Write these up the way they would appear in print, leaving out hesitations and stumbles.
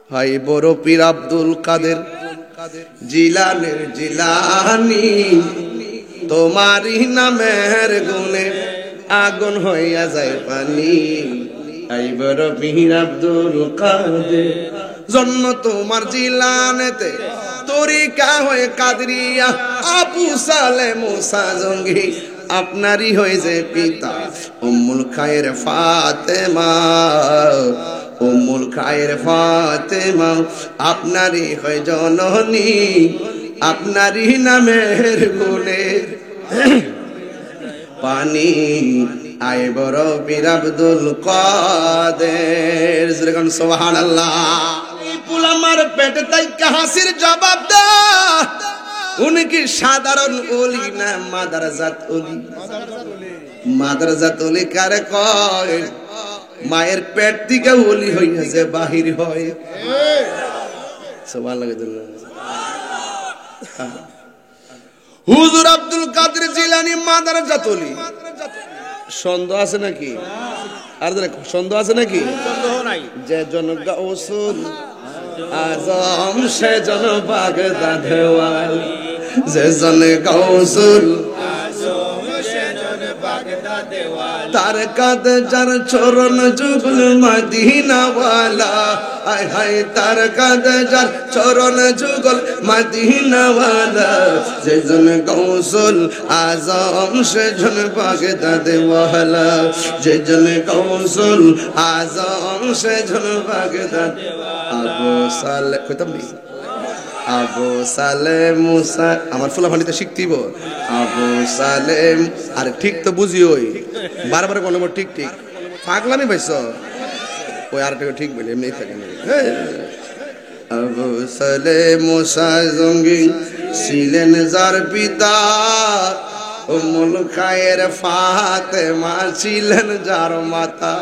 High বড় পীর আব্দুল কাদের জিলানের জিলানি, তোমারই নামের গুণে আগুন হইয়া যায় পানি। হাই বড় পীর আব্দুল কাদের, জন্ম তোমার জিলানেতে, তরিকা হয়ে কাদরিয়া, আবু সালে মুসা জঙ্গি আপনারই হয়েছে পিতা। উম্মুল খায়ের ফাতেমা, উম্মুল খায়ের ফাতেমা আপনারই হয় জননী, আপনারই নামের গুণে পানি। আয় বড় পীর আব্দুল কাদের, সুবহানাল্লাহ। পুলামার পেটে তাই হাসির জবাব দা, উনি কি সাধারণ ওলি না মাদারজাত ওলি? মাদারজাত ওলি কারে কয়? মায়ের পেট থেকে ওলি হইয়াছে বাহির হয়। হুজুর আব্দুল কাদের জিলানী মাদারজাত ওলি। সন্দেহ আছে নাকি? আর সন্দেহ আছে নাকি? যে জন গাউসুল আজম সে জন বাগদাদে ওয়ালি, যে জন গাউসুল আজম সে জন বাগদাদে ওয়ালি, তার কাঁধে যার চরণ যুগল মদিনা ওয়ালা। হায় হায় তার কাঁধে যার চরণ যুগল মদিনা ওয়ালা, যে জন গাউসুল আজম সে জন বাগদাদে ওয়ালা, যে জন গাউসুল আজম সে জন বাগদাদে ওয়ালা। আবু সালে কইতাম নি, আবু সালেম মুসা, আমার ফুলা ফানিতে শিখতিব। আবু সালেম, আরে ঠিক তো বুঝি, ওই বারবার কোন নম্বর ঠিক ঠিক পাগলামি পাইছ, ওই আরেকটা ঠিক বলে এমনি থাকে না। আবু সালেম মুসা জঙ্গি ছিলেন যার পিতা, উম্মুল খায়ের ফাতেমা ছিলেন যার মাতা।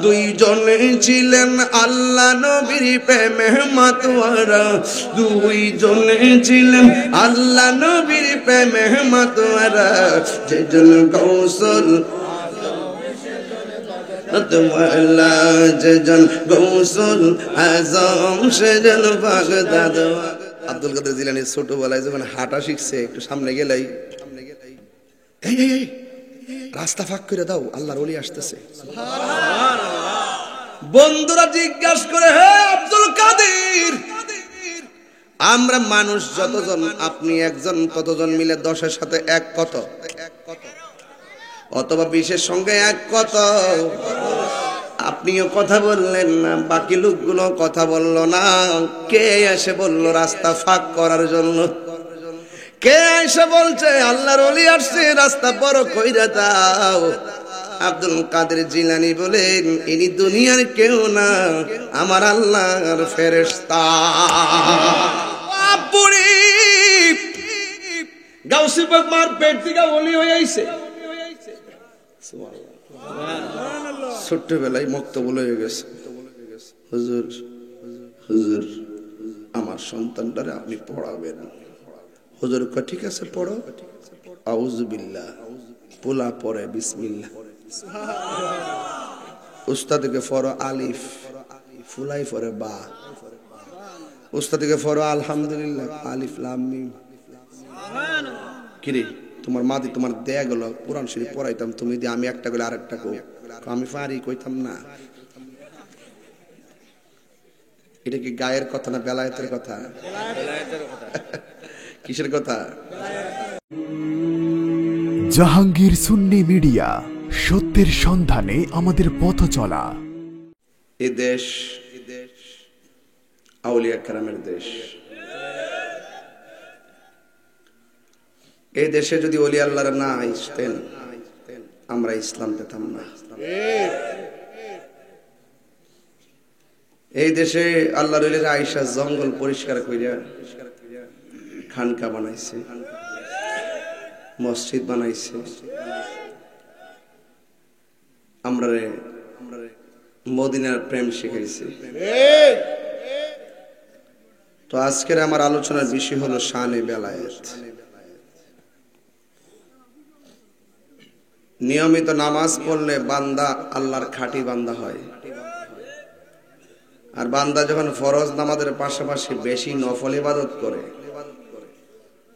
দুইজনে ছিলেন আল্লাহ নবীর প্রেমে মাতোয়ারা, দুইজনে ছিলেন আল্লাহ নবীর প্রেমে মাতোয়ারা, যেজন গাউসুল আজম যেজন গাউসুল আজম সেজন বাগদাদ। আব্দুল কাদের জিলানী ছোটবেলায় যখন হাঁটা শিখছে, একটু সামনে গেলেই রাস্তা ফাঁক করে দাও, আল্লাহর ওলি আসতেছে। বন্ধুরা জিজ্ঞাসা করে, হে আব্দুল কাদের, আমরা মানুষ যতজন, আপনি একজন, ততজন মিলে 10-এর সাথে এক কত, অথবা 20-এর সঙ্গে এক কত? আপনিও কথা বললেন না, বাকি লোকগুলো কথা বললো না। কে এসে বলল রাস্তা ফাঁক করার জন্য? কে এসে বলছে আল্লাহর ওলি আসছে, রাস্তা বড় কইরা দাও? আব্দুল কাদের জিলানী বলেন, ইনি দুনিয়ার কেউ না, আমার আল্লাহর ফেরেশতা। আপুরি গাউসে পাক মার পেট থেকে ওলি হয়ে আইছে। সুবহানাল্লাহ। ছোট্টবেলায় মক্তবুল হয়ে গেছে, হুজুর হুজুর আমার সন্তানটারে আপনি পড়াবেন। হুজুর কয় ঠিক আছে পড়ো। আউযু বিল্লাহ, পোলা পড়ে বিসমিল্লাহ। উস্তাদকে পড়ো আলিফ, ফুলাই পড়ে বা। উস্তাদকে পড়ো আলহামদুলিল্লাহ, আলিফ লাম মিম। কিরে তোমার মাদি তোমার দেয়া গেল কোরআন শরীফ পড়াইতাম, তুমি দিয়ে আমি একটা গেলে আরেকটা কও। আমি পারি, কইতাম না। এটা কি গায়ের কথা না বেলায়েতের কথা? কিসের কথা? জাহাঙ্গীর সুন্নি মিডিয়া, সত্যের সন্ধানে আমাদের পথ চলা। এ দেশ আউলিয়া কেরামের দেশ। এই দেশে যদি ওলি আল্লাহর না আসতেন, আমরা ইসলাম পেতাম না। এই দেশে আল্লাহর ওলিরা আয়েশা জঙ্গল পরিষ্কার কইরা খানকা বানাইছে, মসজিদ বানাইছে, আমরা মদিনার প্রেম শিখাইছে। তো আজকের আমার আলোচনার বিষয় হলো শানে বেলায়েত। নিয়মিত নামাজ পড়লে বান্দা আল্লাহর খাঁটি বান্দা হয়, আর বান্দা যখন ফরজ নামাজের পাশাপাশি বেশি নফল ইবাদত করে,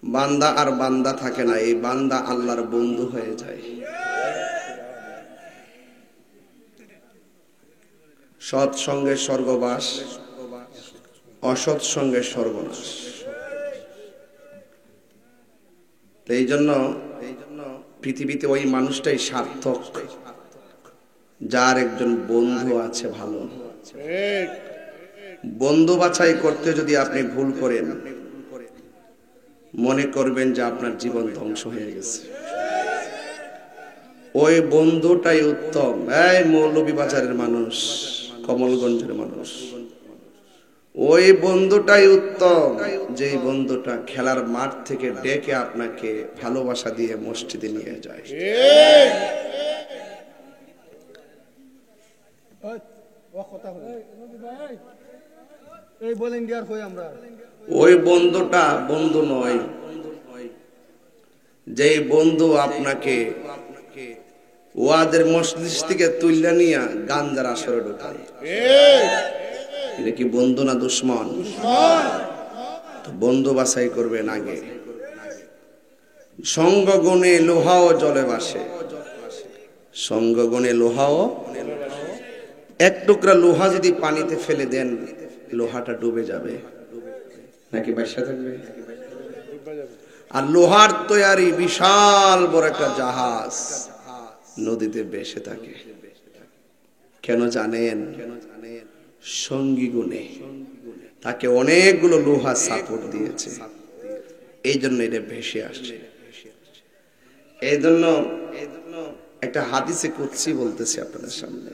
বান্দা আর বান্দা থাকে না, এই বান্দা আল্লাহর বন্ধু হয়ে যায়। সৎ সঙ্গে স্বর্গবাস, অসৎ সঙ্গে সর্বনাশ। এই জন্য পৃথিবীতে ওই মানুষটাই সার্থক যার একজন বন্ধু আছে ভালো। বন্ধু বাছাই করতে যদি আপনি ভুল করেন, মনে করবেন যে আপনার জীবন ধ্বংস হয়ে গেছে। ওই বন্ধুটাই উত্তম। এই মৌলভীবাজারের মানুষ, কমলগঞ্জের মানুষ, ওই বন্ধুটাই উত্তম যে বন্ধুটা খেলার মাঠ থেকে ডেকে আপনাকে ভালোবাসা দিয়ে মসজিদে নিয়ে যায়। ওই বন্ধুটা বন্ধু নয় যে বন্ধু আপনাকে ওয়াদের মসজিদ থেকে তুইলা নিয়ে গাঞ্জার আসরে ঢোকায়। এটা কি বন্ধু না দুশ্মন? তো বন্ধু বাছাই করবেন আগে। সঙ্গ গুণে লোহাও জলে ভাসে, সঙ্গ গুণে লোহাও। এক টুকরা লোহা যদি পানিতে ফেলে দেন, লোহাটা ডুবে যাবে নাকি ভাসা থাকবে? আর লোহার তৈরি বিশাল বড় একটা জাহাজ নদীতে ভেসে থাকে। কেন জানেন? সঙ্গী গুণে তাকে অনেকগুলো লোহা সাপোর্ট দিয়েছে, এই জন্য এটা ভেসে আসছে। এই জন্য একটা হাদিসে কুদসি বলতেছি আপনাদের সামনে,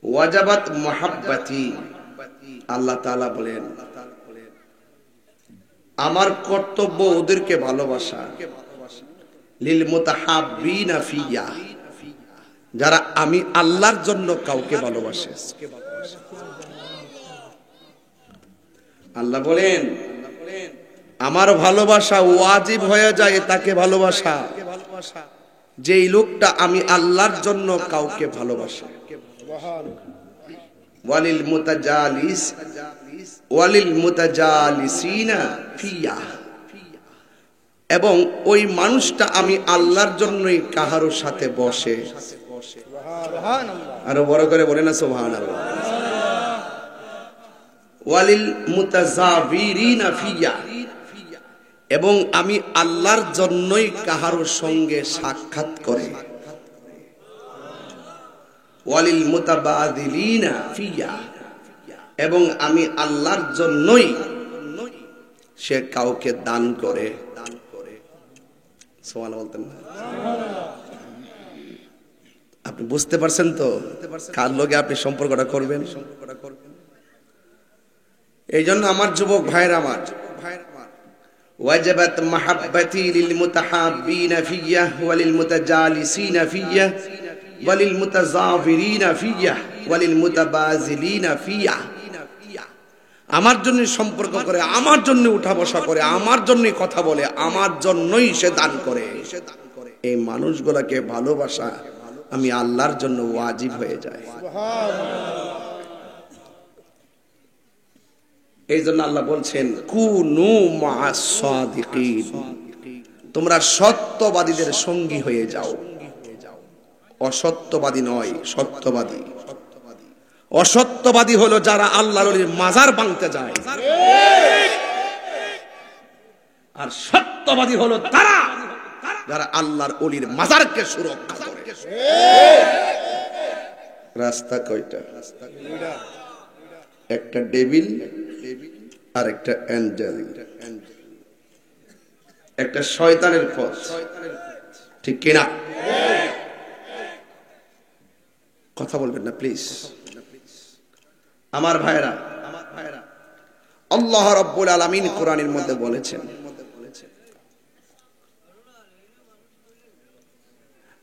ওয়াজাবাত মুহাব্বতি, আল্লাহ তাআলা বলেন আমার কর্তব্য ওদেরকে ভালোবাসা, লিল মুতাহাব্বিনা ফিয়া, যারা আমি আল্লাহর জন্য কাউকে ভালোবাসে। আল্লাহ বলেন আমার ভালোবাসা ওয়াজিব হয়ে যায় তাকে ভালোবাসা যেই লোকটা আমি আল্লাহর জন্য কাউকে ভালোবাসে। ওয়ালিল মুতাজালিস ওয়ালিল মুতাজালিসিনা ফিয়া, এবং ওই মানুষটা আমি আল্লাহর জন্যই কাহারো সাথে বসে। আরো বড় করে বলে না সুবহানাল্লাহ। ওয়ালিল মুতাজাবিরিনা ফিয়া, এবং আমি আল্লাহর জন্যই কাহারো সঙ্গে সাক্ষাৎ করে। ওয়ালিল মুতাবাদিলিনা ফিয়া, এবং আমি আল্লাহর জন্যই সে কাউকে দান করে। সুবহানাল্লাহ বলতেন না? আপনি বুঝতে পারছেন তো কার লগে আপনি সম্পর্কটা করবেন? এই জন্য আমার যুবক ভাইরা, আমার ওয়াজাবাত মাহাব্বতি লিল মুতাহাব্বিনা ফিয়া ওয়ালিল মুতাজালিসিনা ফিয়া ওয়ালিল মুতাজাবিরিনা ফিয়া ওয়ালিল মুতাবাজিলিনা ফিয়া। আমার জন্য সম্পর্ক করে, আমার জন্য উঠা বসা করে, আমার জন্যই কথা বলে, আমার জন্যই সে দান করে। এই মানুষগুলোকে ভালোবাসা আমি আল্লাহর জন্য ওয়াজিব হয়ে যায়। এই জন্য আল্লাহ বলছেন কুনু মা'আস সাদিকিন, তোমরা সত্যবাদীদের সঙ্গী হয়ে যাও। অসত্যবাদী নয়, সত্যবাদী। অসত্যবাদী হলো যারা আল্লাহর ওলির মাজার ভাঙতে যায়, আর সত্যবাদী হলো তারা যারা আল্লাহর ওলির মাজারকে সুরক্ষা করে। রাস্তা কয়টা? একটা ডেভিল আর একটা অ্যাঞ্জেল, একটা শয়তানের পথ, ঠিক কিনা? কথা বলবেন না প্লিজ আমার ভাইরা। আল্লাহ রাব্বুল আলামিন কোরআনের মধ্যে বলেছেন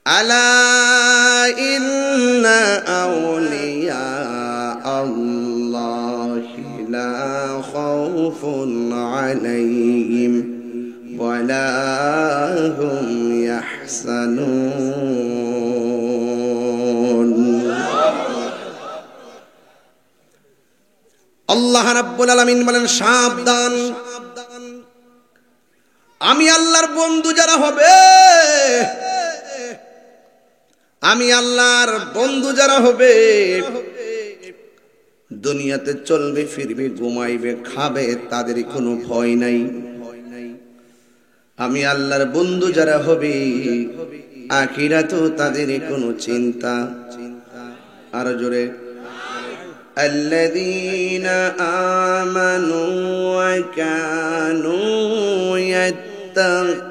আলা ইন্না আউলিয়া আল্লাহি লা খাউফুন আলাইহিম ওয়া লা হুম ইয়াহসানুন। আল্লাহ রাব্বুল আলামিন বলেন সাবধান, আমি আল্লাহর বন্ধু যারা হবে, আমি আল্লাহর বন্ধু যারা হবে, দুনিয়াতে চলবে ফিরবে ঘুমাইবে খাবে তাদের কোনো ভয় নাই। আমি আল্লাহর বন্ধু যারা হবে আখিরাতেও তাদের কোনো চিন্তা। আরো জোরে, আল্লাযীনা আমানু ওয়া কানু ইয়াত্তাকুন,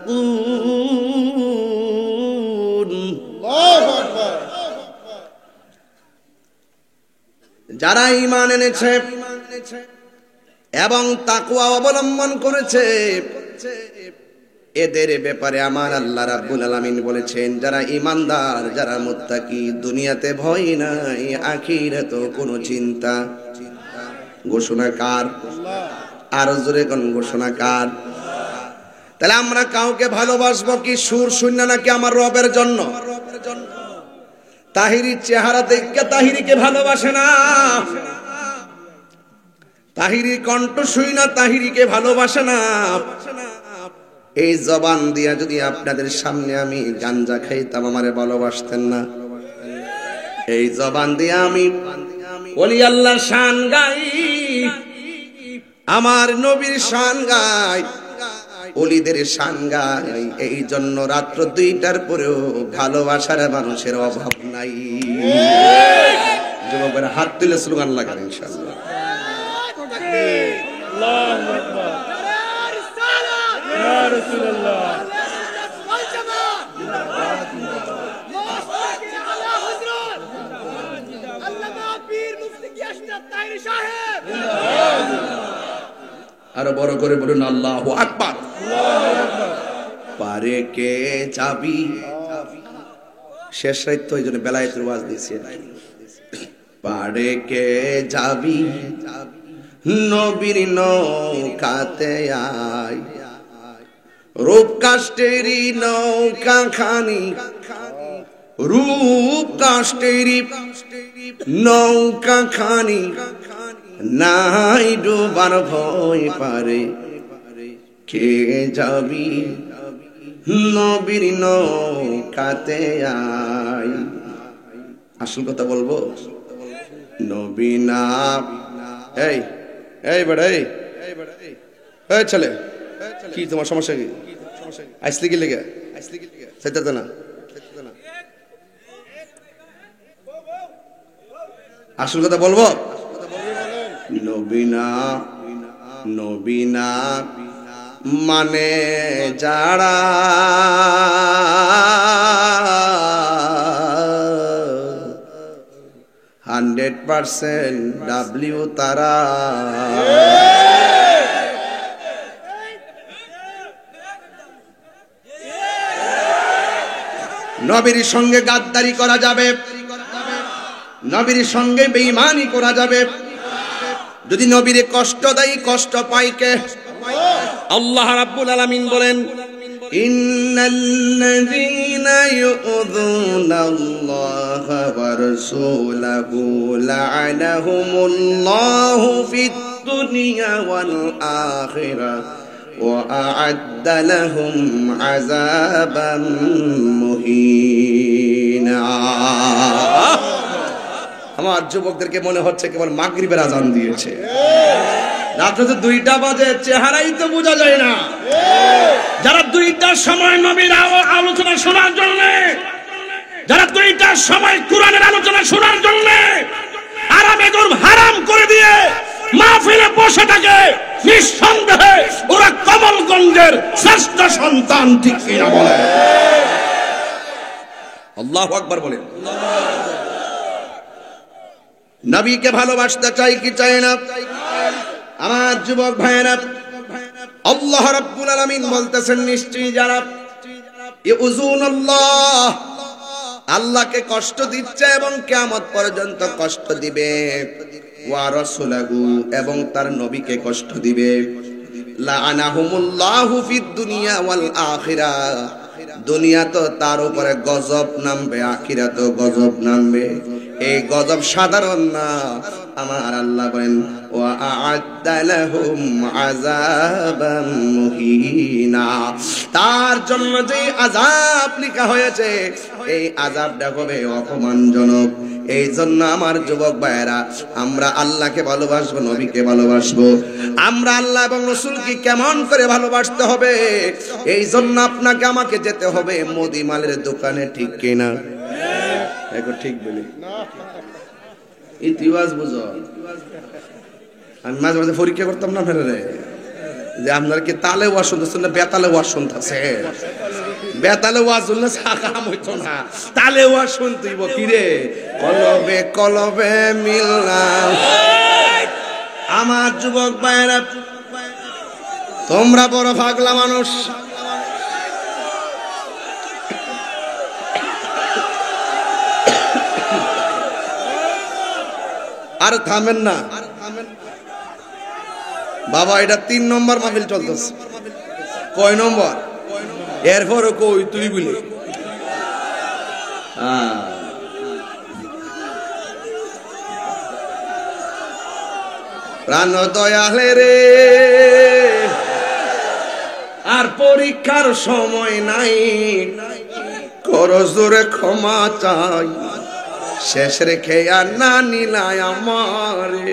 যারা ঈমান এনেছে এবং তাকওয়া অবলম্বন করেছে এদের ব্যাপারে আমার আল্লাহ রাব্বুল আলামিন বলেছেন যারা ঈমানদার, যারা মুত্তাকি, দুনিয়াতে ভয় নাই, আখিরাতেও কোনো চিন্তা। ঘোষণা কার? আর জোরে কোন ঘোষণা কার? তাহলে আমরা কাউকে ভালোবাসবো কি সুর শূন্য নাকি আমার রবের জন্য? তাহিরির চেহারা দেখে তাহিরিকে ভালোবাসে না, তাহিরির কণ্ঠ শুই না তাহিরিকে ভালোবাসে না। এই জবান দিয়া যদি আপনাদের সামনে আমি গাঞ্জা খাইতাম আমারে ভালোবাসতেন না। এই জবান দিয়া আমি ওলি আল্লাহর শান গাই, আমার নবীর শান গাই, ওলিদের শান গাই। এই জন্য রাত্র 2টার পরেও ভালোবাসার মানুষের অভাব নাই। যুবকেরা হাত তুলে স্লোগান লাগান ইনশাআল্লাহ। আল্লাহু আকবার, ইয়া রাসূলুল্লাহ, আরো বড় করে বলুন আল্লাহু আকবার। পারে কে যাবি, শেষ রাত তো এই জন্য বেলায়েতের ওয়াজ দিয়েছি। পারে কে যাবি নবীর নৌকাতে আয়, রূপ কাষ্টেরি নৌকা খানি, রূপ কাষ্টেরি নৌকা খানি, নাই ডুবার ভয় পারে কে যাবি নবীর নৌকাতে আয়। আসল কথা বলবো, নবী না এই এই বেড়া এই ছেলে, কি তোমার সমস্যা? কি আসলে কি লেগে চাইতে না? আসল কথা বলবো, নবীনা নবীনা মানে যারা 100% ডাব্লিউ তারা। নবীর সঙ্গে গাদ্দারি করা যাবে, নবীর সঙ্গে বেঈমানি করা যাবে। যদি নবীরে কষ্ট দেয়, কষ্ট পায় কে? আল্লাহ রাব্বুল আলামিন বলেন ইন্নাল্লাযীনা ইউযুনাল্লাহা ওয়া রাসূলাহু লা'আনাহুমুল্লাহু ফিদ দুনিয়া ওয়াল আখিরাহ ওয়া আ'আদ্দা লাহুম আযাবান মুহিনা। আমার যুবকদেরকে মনে হচ্ছে কেবল মাগরিবের আজান দিয়েছে। রাত্রে তো 2টা বাজে, চেহারাই তো বোঝা যায় না। যারা 2টার সময় নবীর আলোচনা শোনার জন্য, যারা 2টার সময় কোরআনের আলোচনা শোনার জন্য আরামে গরম হারাম করে দিয়ে মাহফিলে বসে থাকে, নিঃসন্দেহে ওরা কমলগঞ্জের শ্রেষ্ঠ সন্তান, ঠিক কিনা বলে? আল্লাহু আকবার বলেন। নবীকে ভালোবাসতে চাই কি চাই না? আমার যুবক ভাইয়েরা, আল্লাহ রাব্বুল আলামিন বলতেছেন নিশ্চয়ই যারা ইউযুনাল্লাহ, আল্লাহকে কষ্ট দিচ্ছে এবং কিয়ামত পর্যন্ত কষ্ট দিবে, ওয়া রাসূলাহু, এবং তার নবীকে কষ্ট দিবে, লাআনাহুমুল্লাহু ফিদ দুনিয়া ওয়াল আখিরাহ, দুনিয়া তো তার উপরে গজব নামবে, আখিরাতেও গজব নামবে। এই গজব সাধারণ না, আমার আল্লাহ বলেন ওয়া আ'আদ্দা লাহুম আযাবাম মুহিনা, তার জন্য যে আযাব লিখা হয়েছে এই আযাবটা হবে অপমানজনক। এই জন্য আমার যুবক ভাইয়েরা, আমরা আল্লাহকে ভালোবাসবো, নবীকে ভালোবাসবো। আমরা আল্লাহ এবং রাসূলকে কেমন করে ভালোবাসতে হবে, এই জন্য আপনাকে আমাকে যেতে হবে মুদি মালের দোকানে, ঠিক কিনা? এখন ঠিক বলি ইতিবাস বুঝো। আমি মাঝে মাঝে পরীক্ষা করতাম না ফেরে যে আপনার কি তালে ওয়াজ শুনতেছেন না বেতালে ওয়াজ শুনতেছে? বেতালে ওয়াজ শুনলে সাকাম হইতো না, তালে ওয়াজ শুনতেইব। কি রে, কলবে কলবে মিললাম। আমার যুবক ভাইরা, তোমরা বড় পাগলা মানুষ। আর থামেন না বাবা, এটা 3 নম্বর মাহফিল চলতেছে। কয় নম্বর? এরপরও কই তুই বলি। প্রাণ দয়ালে রে, আর পরীক্ষার সময় নাই, করো জোরে ক্ষমা চাই, শেষ রেখে আর না নিলাই আমারে।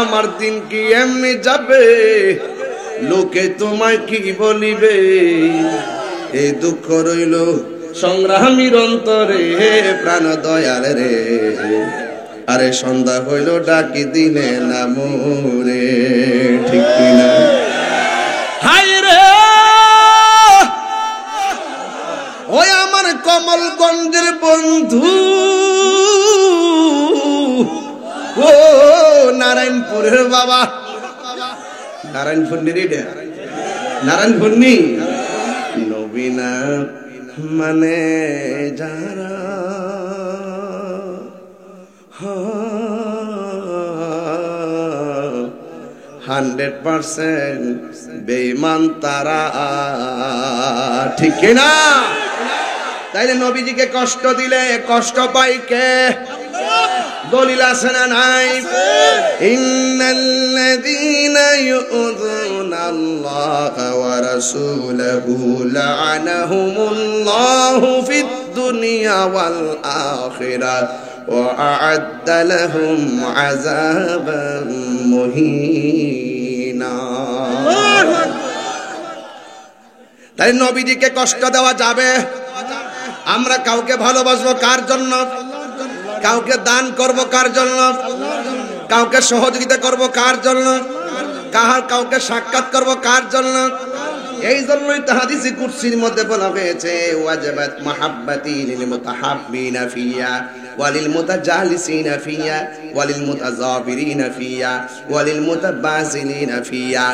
আমার দিন কি এমনি যাবে, লোকে তোমায় কি বলিবে, এই দুঃখ রইল সংগ্রামীর অন্তরে। প্রাণ দয়াল রে, আরে সন্ধ্যা হইল ডাকি দিলে না মোরে, ঠিক কিনা? হাই রে, ওই আমার কমলগঞ্জের বন্ধু, ও নারায়ণপুরের বাবা, নারায়ণপুর নিরিডে, নারায়ণপুর নি নবীনা মানে যারা 100% বেঈমান তারা, ঠিক কিনা? তাইলে নবীজিকে কষ্ট দিলে কষ্ট পাই কে? দলিল আছে না নাই? ইন্নাল্লাযীনা ইউযুনাল্লাহা ওয়া রাসূলাহু লা'আনাহুমুল্লাহু ফিদ দুনিয়া ওয়াল আখিরাহ ওয়া আ'আদ্দা লাহুম আযাবাম মুহিনা। তাই নবীজিকে কষ্ট দেওয়া যাবে? আমরা কাউকে ভালোবাসবো কার জন্য? কাউকে দান করব কার জন্য? কাউকে সহযোগিতা করব কার জন্য? কাউকে সাক্ষাৎ করব কার জন্য? এই জন্যই তো হাদিসে কুরসির মধ্যে বলা হয়েছে ওয়াজাবাত মাহাব্বাতি লিল মুতাহাব্বিনা ফিয়া ওয়ালিল মুতাজালিসিনা ফিয়া ওয়ালিল মুতাযাবিরিনা ফিয়া ওয়ালিল মুতাবাসিলিনা ফিয়া।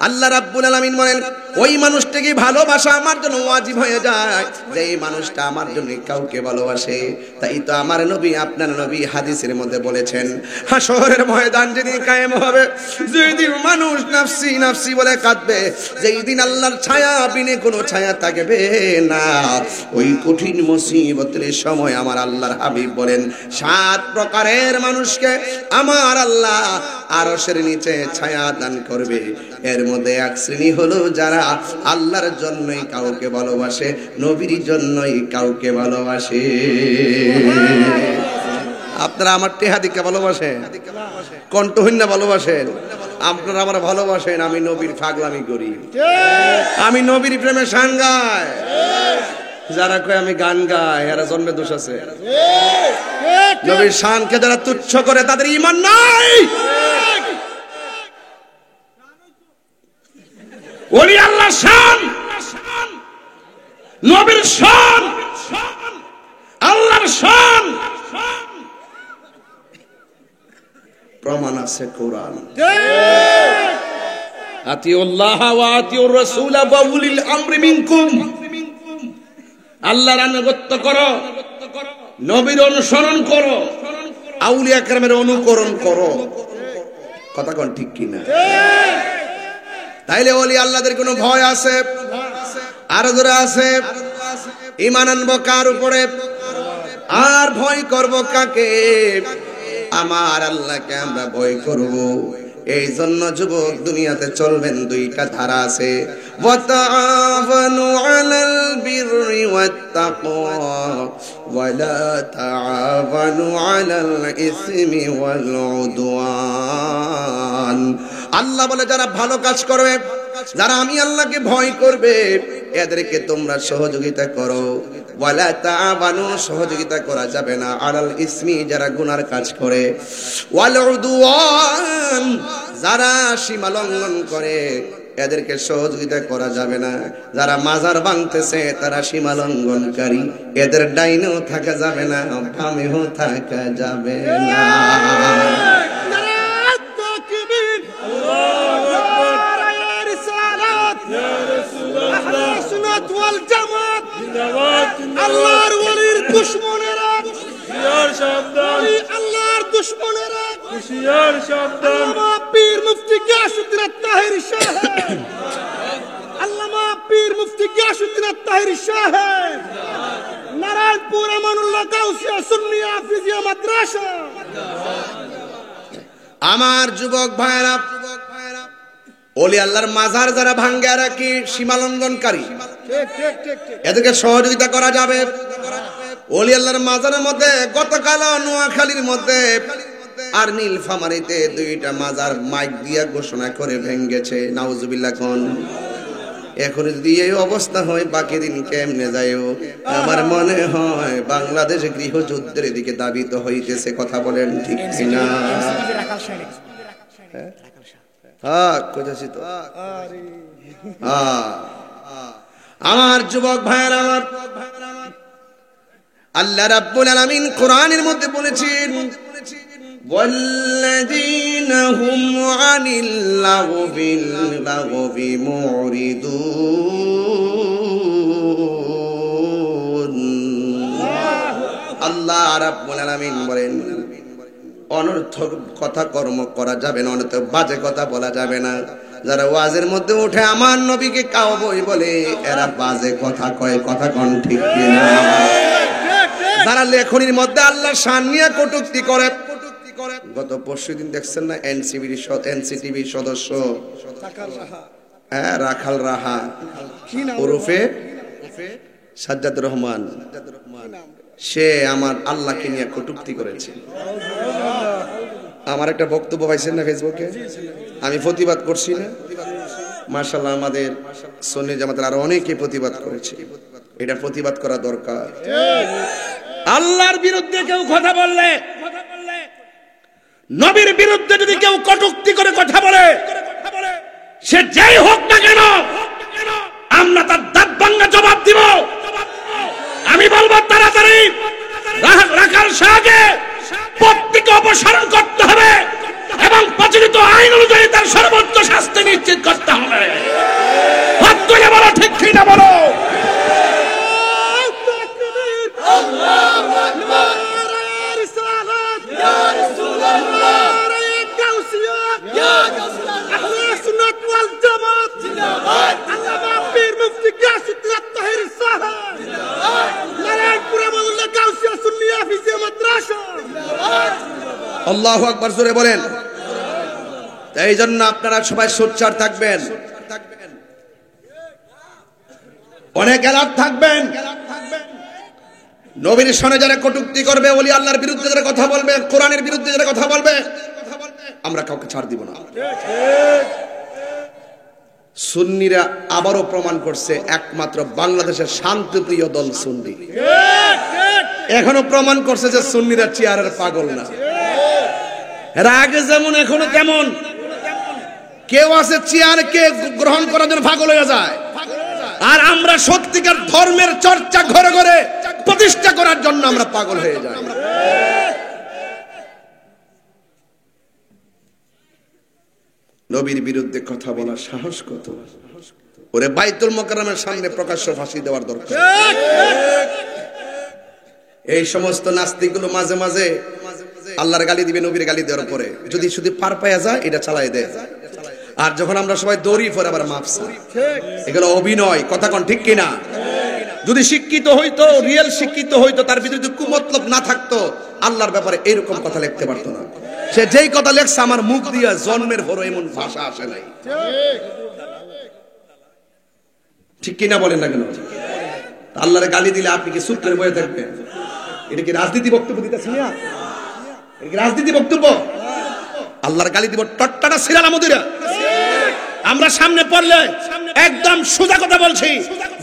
আল্লাহ রাব্বুল আলামিন বলেন ওই মানুষটাকে ভালোবাসা আমার জন্য ওয়াজিব হয়ে যায় যে এই মানুষটা আমার জন্য কাউকে ভালোবাসে। তাই তো আমার নবী, আপনার নবী হাদিসের মধ্যে বলেছেন হাশরের ময়দান যেদিন কায়েম হবে, যেদিন মানুষ নাফসি নাফসি বলে কাঁদবে, যেই দিন আল্লাহর ছায়া বিনে কোনো ছায়া থাকবে না, ওই কঠিন মুসিবতের সময় আমার আল্লাহর হাবিব বলেন 7 প্রকারের মানুষকে আমার আল্লাহ আরশের নিচে ছায়া দান করবে। এর মধ্যে এক শ্রেণী হলো যারা আল্লাহর জন্যই কাউকে ভালোবাসে, নবীর জন্যই কাউকে ভালোবাসে। আপনারা আমার টেহাদিকে ভালোবাসেন, কণ্ঠহীন না ভালোবাসেন? আপনারা আমার ভালোবাসেন, আমি নবীর পাগলামি করি, আমি নবীর প্রেমে গান গাই। যারা কয় আমি গান গাই এরা জন্মে দোষ আছে। নবীর শানকে যারা তুচ্ছ করে তাদের ঈমান নাই। ওলি আল্লাহর শান, নবীর শান, আল্লাহর শান, প্রমাণ আছে কোরআন। আতিউল্লাহ ওয়া আতিউর রাসূল ওয়া উলিল আমরি মিনকুম। আল্লাহর আনুগত্য করো, নবীর অনুসরণ করো, আউলিয়া কেরামের অনুকরণ করো। কথা কোন ঠিক কিনা? তাইলে ওলি আল্লাহদের কোনো ভয় আছে? আর জোরে আছে। ঈমান আনবো কার উপরে আর ভয় করব কাকে? আমার আল্লাহকে আমরা ভয় করব। এই জন্য যুবক দুনিয়াতে চলবেন দুইটা ধারা আছে, ওয়াতাআওয়ানু আলাল বিররি ওয়াত তাকওয়া ওয়া লা তাআওয়ানু আলাল ইসমি ওয়াল উদওয়ান। আল্লাহ বলে যারা ভালো কাজ করবে, যারা আমি আল্লাহকে ভয় করবে, এদেরকে তোমরা সহযোগিতা করো। ওয়ালা তাআওয়ানু, সহযোগিতা করা যাবে না, আলাল ইসমি, যারা গুনার কাজ করে, ওয়াল উদওয়ান, যারা সীমা লঙ্ঘন করে, এদেরকে সহযোগিতা করা যাবে না। যারা মাজার ভাঙতেছে তারা সীমা লঙ্ঘনকারী, এদের ডাইনেও থাকা যাবে না, বামেও থাকা যাবে না। আল্লাহর ওলির দুশমনেরা হুশিয়ার সাবধান, আল্লাহর দুশমনেরা হুশিয়ার সাবধান। আল্লামা পীর মুফতি গিয়াসউদ্দিন আত-তাহিরি সাহেব, আল্লামা পীর মুফতি গিয়াসউদ্দিন আত-তাহিরি সাহেব, নারায়ণপুর আমানুল্লাহ গাউসিয়া সুন্নিয়া হাফিজিয়া মাদ্রাসা। আমার যুবক ভাইরা, ওলি আল্লাহর মাজার যারা ভাঙ্গে রাখি, সীমা লঙ্ঘনকারী, এদেরকে সহযোগিতা করা যাবে। ওলি আল্লাহর মাজারের মধ্যে গতকাল নোয়াখালীর মধ্যে আর নীলফামারীতে দুইটা মাজার মাইক দিয়া ঘোষণা করে ভেঙ্গেছে। নাউজুবিল্লাহ কোন। এখন যদি এই অবস্থা হয় বাকি দিন কেমনে যায়ও? আমার মনে হয় বাংলাদেশ গৃহযুদ্ধের দিকে দাবিত হইতেছে। কথা বলেন ঠিক কিনা? আমার যুবক ভাইয়ের, আমার আল্লাহ রাব্বুল আলামিন কোরআনের মধ্যে বলেছেন, ওয়াল্লাযীনা হুম আনিল লাগবি মুরিদুন। আল্লাহ রাব্বুল আলামিন বলেন অনর্থক কথা কর্ম করা যাবে না, অনর্থক বাজে কথা বলা যাবে না। যারা ওয়াজের মধ্যে উঠে আমার নবীকে কাউবই বলে, এরা বাজে কথা কয়। কথা কোন ঠিক কিনা? যারা লেখনির মধ্যে আল্লাহর শান নিয়ে কটূক্তি করে। গত পরশুদিন দেখছেন না এনসিটিভি সদস্য রাখাল রাহা ওরফে সাজ্জাদুর রহমান, সে আমার আল্লাহকে নিয়ে কটূক্তি করেছে। আমার একটা বক্তব্য পাইছেন না ফেসবুকে, আমি প্রতিবাদ করছি না? মাশাআল্লাহ, আমাদের সুন্নি জামাতের আরো অনেকে প্রতিবাদ করেছে। এটা প্রতিবাদ করা দরকার। আল্লাহর বিরুদ্ধে কেউ কথা বললে, নবীর বিরুদ্ধে যদি কেউ কটূক্তি করে কথা বলে, সে যেই হোক না কেন, আমরা তার দাঁত ভাঙা জবাব দিব। আমি বলবো তাড়াতাড়ি রাখাল শাহকে পদ থেকে অপসারণ করতে হবে এবং প্রচলিত আইন অনুযায়ী তার সর্বোচ্চ শাস্তি নিশ্চিত করতে হবে। হাত তুলে বলো ঠিক কিনা বলো। আল্লাহু আকবার, জোরে বলেন। এই জন্য আপনারা সবাই সোচ্চার থাকবেন, অনেক অ্যালার্ট থাকবেন। নবীর সনে যারা কটূক্তি করবে, ওলি আল্লাহর বিরুদ্ধে যারা কথা বলবে, কোরআনের বিরুদ্ধে যারা কথা বলবে, আমরা কাউকে ছাড় দিব না। সুন্নিরা আবারও প্রমাণ করছে একমাত্র বাংলাদেশের শান্তিপ্রিয় দল সুন্নি। এখনো প্রমাণ করছে যে সুন্নিরা চেয়ারের পাগল না। এরা আগে যেমন এখনো তেমন। কেউ আছে চেয়ারকে গ্রহণ করার জন্য পাগল হয়ে যায়, আর আমরা সত্যিকার ধর্মের চর্চা ঘরে ঘরে প্রতিষ্ঠা করার জন্য আমরা পাগল হয়ে যাই। নবীর বিরুদ্ধে কথা বলার সাহস কত! ওরে বাইতুল মোকাররমের সামনে প্রকাশ্য ফাঁসি দেওয়ার দরকার। এই সমস্ত নাস্তিকগুলো মাঝে মাঝে আল্লাহর গালি দিবে, নবীর গালি দেওয়ার পরে যদি শুধু পার পায়া যায় এটা চালাই দেয়, আর যখন আমরা সবাই দৌড়ি পরে আবার মাপসা। এগুলো অভিনয়। কথা কোন ঠিক কিনা? যদি শিক্ষিত হইতো, রিয়েল শিক্ষিত হইতো, তার ভিতরে যদি কুমতলব না থাকতো, আল্লাহর ব্যাপারে এরকম কথা লিখতে পারতো না। সে যেই কথা লেখছে আমার মুখ দিয়ে জন্মের পর এমন ভাষা আসে নাই। ঠিক কিনা বলেন না কেন? আল্লাহরে গালি দিলে আপনি কি চুপ করে বসে থাকবেন? এটা কি রাজনীতি বক্তব্য দিতেছেন না? এটা কি রাজনীতি বক্তব্য? আল্লাহর গালি দিব টট্টাটা ছিলাম আমাদের। আমরা সামনে পড়লে একদম সোজা কথা বলছি,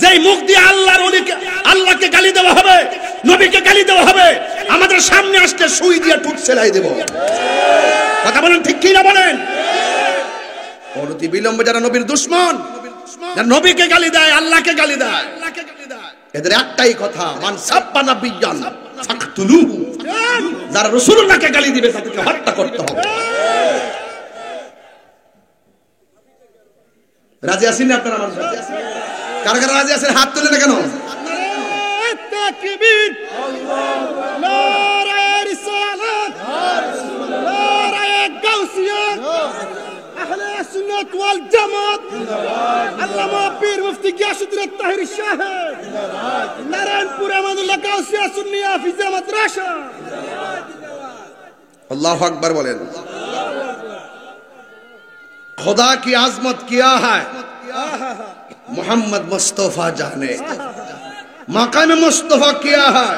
যেই মুখ দিয়ে আল্লাহর ওলিকে আল্লাহকে গালি দেওয়া হবে, নবীকে গালি দেওয়া হবে, আমাদের সামনে আসলে সুই দিয়ে টুট সেলাই দেব। কথা বলেন ঠিক কি না বলেন? অনতি বিলম্বে যারা নবীর দুশমন, যারা নবীকে গালি দেয়, আল্লাহকে গালি দেয়, এদের একটাই কথা, মান সাব্বা নাবিয়ান ফাকতুলুহু। যারা রাসূলুল্লাহকে গালি দিবে তাদেরকে হত্যা করতে হবে। রাজি আছেন না আপনারা? আমার সাথে কারা কারা রাজি আছেন? হাত তুলে না কেন? তাকবীর, নারে রিসালাত, নারে গাউসিয়া, আহলে সুন্নাত ওয়াল জামাত, আল্লামা পীর মুফতি গিয়াসউদ্দিন তাহির সাহেব, নারায়ণপুর আমানুল্লাহ গাউসিয়া সুন্নিয়া হাফিজা মাদ্রাসা। আল্লাহু আকবার বলেন। खुदा की आजमत क्या है मोहम्मद मुस्तफा जाने, मकाम मुस्तफा क्या है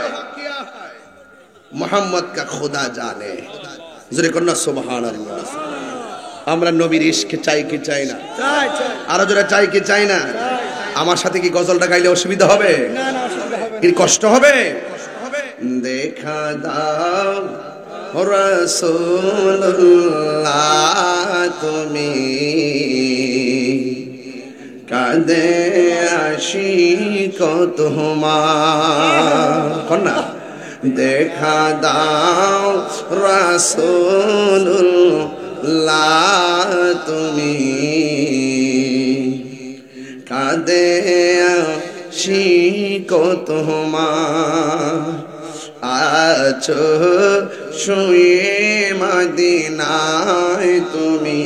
मोहम्मद का खुदा जाने। জোরে করুন সুবহানাল্লাহ। আমরা নবীর ইশকে চাই কি চাই না? চাই চাই। আরো জোরে চাই কি চাই না? আমার সাথে কি গজলটা গাইলে অসুবিধা হবে? না না, অসুবিধা হবে না। কি কষ্ট হবে? দেখা দাও রাসূলুল্লাহ তুমি কাঁদে আশিক তোমার, কন্যা দেখা দাও রাসূলুল্লাহ তুমি কাঁদে আশিক তোমার। আছো শুয়ে মদিনায় তুমি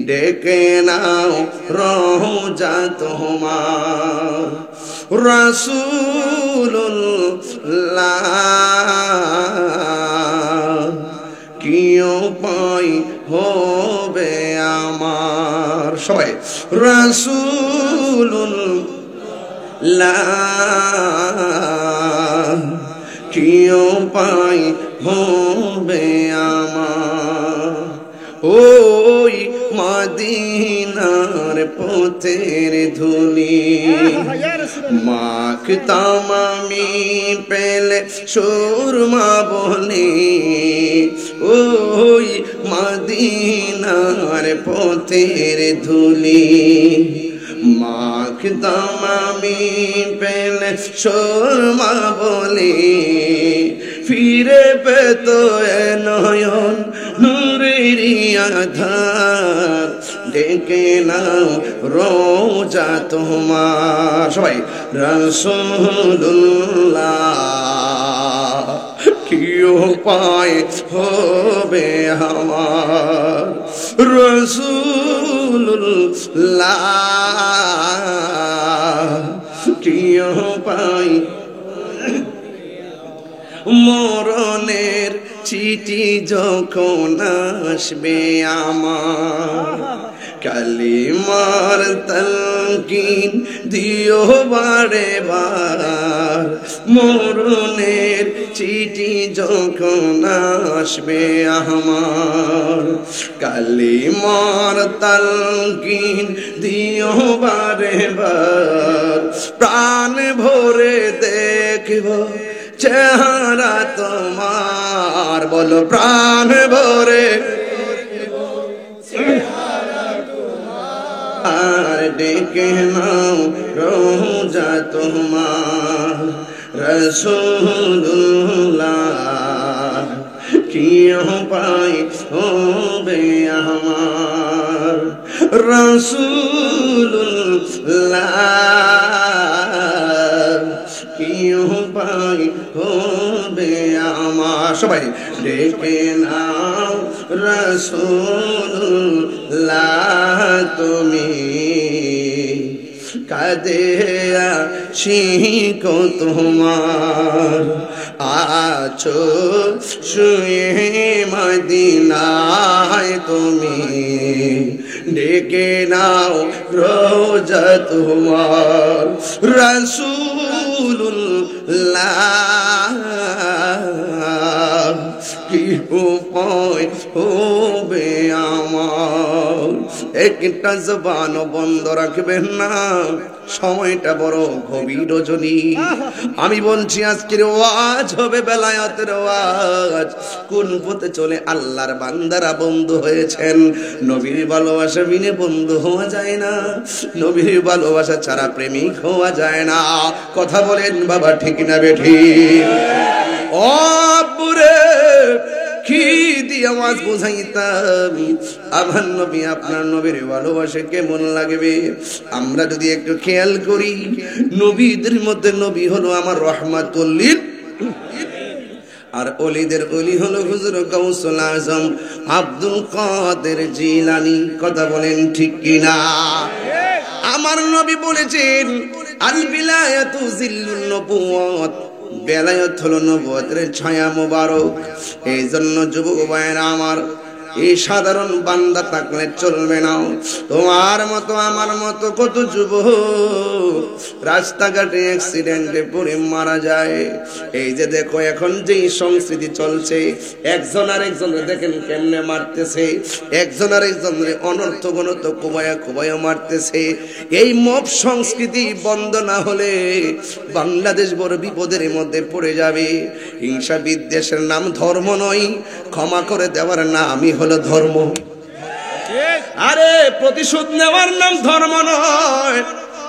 ডেকে নাও রওজা তোমার। রাসূলুল্লাহ কি উপায় হবে আমার? সবাই রাসূলুল্লাহ কি উপায় হবে আমার? ওই মদিনার পথের ধুলি মাখতাম আমি পেলে সুরমা বলে। ওই মদিনার পথের ধুলি মাখতাম আমি পেলে সুরমা বলে। ফিরে পেত এ নয়ন নূরের আধার ডেকে নাও রওজা তোমার। সবাই রাসূলুল্লাহ কি উপায় হবে আমার? রাসূলুল্লাহ কি উপায়? মরণের চিঠি যখন আসবে আমার কালিমার তালকিন দিও বারে বার। মরণের চিঠি যখন আসবে আমার কালিমার তালকিন দিও বারে বার। প্রাণ ভরে দেখব চেহারা তোমার, বলো প্রাণ ভরে আর ডেকে নাও রওজা তোমার। রাসূলুল্লাহ কি উপায় হবে আমার? রাসূলুল্লাহ কি উপায় হবে আমার? সবাই ডেকে নাও রাসূলুল্লাহ তুমি কাঁদে আশিক তোমার। আছো শুয়ে মদিনায় তুমি ডেকে নাও রোজা তোমার রাসূলুল্লাহ কি উপায় হবে আমার একটা জবান বন্ধ রাখবেন না সময়টা বড় গভীর রজনী আমি বলছি আজকের ওয়াজ হবে বেলায়েতের ওয়াজ কোন পথে চলে আল্লাহর বান্দারা বন্ধু হয়েছেন নবীর ভালোবাসা বিনে বন্ধু হওয়া যায় না নবীর ভালোবাসা ছাড়া প্রেমিক হওয়া যায় না কথা বলেন বাবা ঠিক না বেঠিক ও পুরে কি দিয়ে আওয়াজ বোঝাইতাম আমার নবী আপনার নবীর ভালোবাসা কেমন লাগবে আমরা যদি একটু খেয়াল করি নবীদের মধ্যে নবী হলো আমার রহমাতুল লিল আর ওলিদের ওলি হলো হুজুর গাউসুল আজম আব্দুল কাদের জিলানী কথা বলেন ঠিক কিনা আমার নবী বলেছেন আল বিলায়াতু জিল্লুন নবুওয়াত বেলায়েত হলো নবুয়তের ছায়া মোবারক এই জন্য যুবক ভাইরা আমার এই সাধারণ বান্দা থাকলে চলবে না তোমার মতো আমার মতো কত যুবক রাস্তাঘাটে অ্যাক্সিডেন্টে পড়ে মারা যায় এই যে দেখো এখন যেই সংস্কৃতি চলছে একজন আর একজনের দেখেন কেমনে মারতেছে একজন আর একজনের অনর্থ গণত কোবায়া মারতেছে এই মব সংস্কৃতি বন্ধ না হলে বাংলাদেশ বড় বিপদের মধ্যে পড়ে যাবে হিংসা বিদ্বেষের নাম ধর্ম নয় ক্ষমা করে দেওয়ার নামই হলো ধর্ম আরে প্রতিশোধ নেওয়ার নাম ধর্ম নয়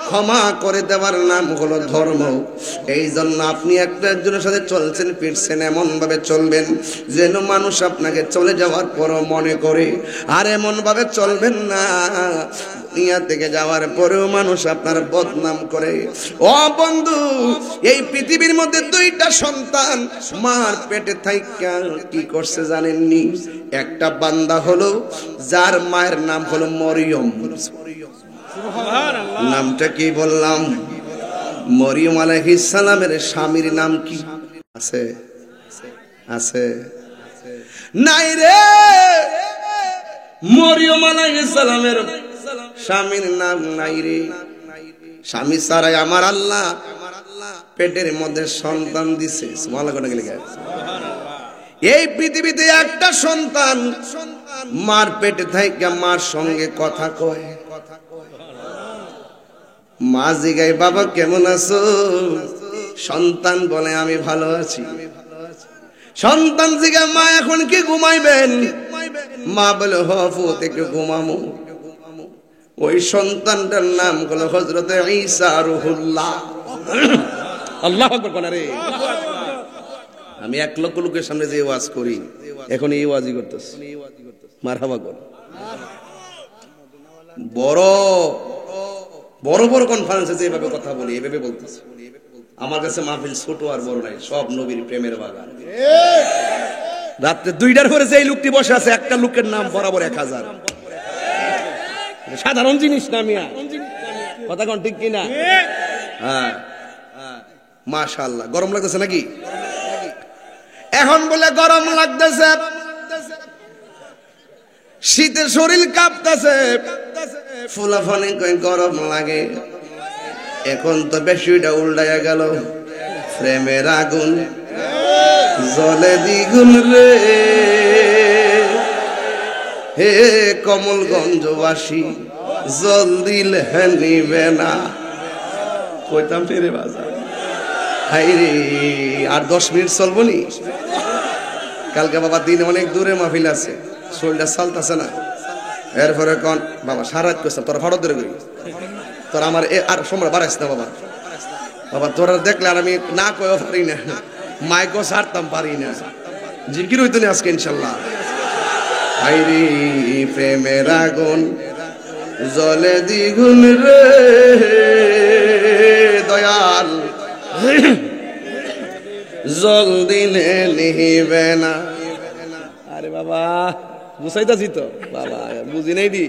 ক্ষমা করে দেওয়ার নাম হলো ধর্ম এই জন্য আপনি একটা একজনের সাথে চলছেন ফিরছেন এমন ভাবে চলবেন যেন মানুষ আপনাকে চলে যাওয়ার পরও মনে করে আর এমন ভাবে চলবেন না দুনিয়া থেকে যাওয়ার পরেও মানুষ আপনার বদনাম করে ও বন্ধু এই পৃথিবীর মধ্যে দুইটা সন্তান মার পেটে থাইকা কি করছে জানেননি একটা বান্দা হলো যার মায়ের নাম হলো মরিয়ম নামটা কি বললাম মরিয়ম আলাইহিস সালামের স্বামীর নাম কি আছে আছে নাই রে মরিয়ম আলাইহিস সালামের স্বামীর নাম নাই রে স্বামী ছাড়াই আমার আল্লাহ পেটের মধ্যে সন্তান দিছে সুবহানাল্লাহ কোন গেলে এই পৃথিবীতে একটা সন্তান মার পেটে থেকে মার সঙ্গে কথা কয় মা জিগায় বাবা কেমন আছো সন্তান বলে আমি ভালো আছি সন্তান জিগায় মা এখন কি ঘুমাইবেন মা বলে হফুত একটু ঘুমামু ওই সন্তানটার নাম হলো হযরত ঈসা রূহুল্লাহ আল্লাহু আকবার কোন রে আমি 1 লক্ষ লোকের সামনে যে ওয়াজ করি এখন এই ওয়াজই করতেছি মারহাবা কর বড় বড় বড় কনফারেন্সে যেভাবে কথা বলি এভাবে বলতেছি আমার কাছে মাহফিল ছোট আর বড় নাই সব নবীর প্রেমের বাগান রাতে 2টার পরে যে লোকটি বসে আছে একটা লোকের নাম বরাবর 1000 সাধারণ জিনিস না মিয়া কথা কোন ঠিক কিনা হ্যাঁ মাশাআল্লাহ গরম লাগতেছে নাকি এখন বলে গরম লাগতেছে শীতে শরীর কাঁপতেছে ফুলাফানি কই গরম লাগে এখন তো বেশিটা উল্টায়া গেল প্রেমের আগুন জ্বলে দ্বিগুণ রে হে কমলগঞ্জবাসী জল দিলে নিবে না কইতাম ফেরে বাজার হাইরে আর 10 মিনিট চলবো নি কালকে বাবা দিনে অনেক দূরে মাহফিল আছে শরীরটা চালতেছে না এরপরে কোন বাবা সারাত করছে তোরা ফাড়ো ধরে করি তোর আমার আর সময় বাড়াইস না বাবা বাবা তোরা দেখলে আর আমি না কয়েও পারি না মাইকও ছাড়তাম পারি না জিকির হইতো না আজকে ইনশাল্লাহ হাইরে প্রেমের আগুন জ্বলে দ্বিগুণ রে দয়াল জল দিলে নিবে না আরে বাবা বুঝাইতাছি তো বাবা বুঝি নাই দি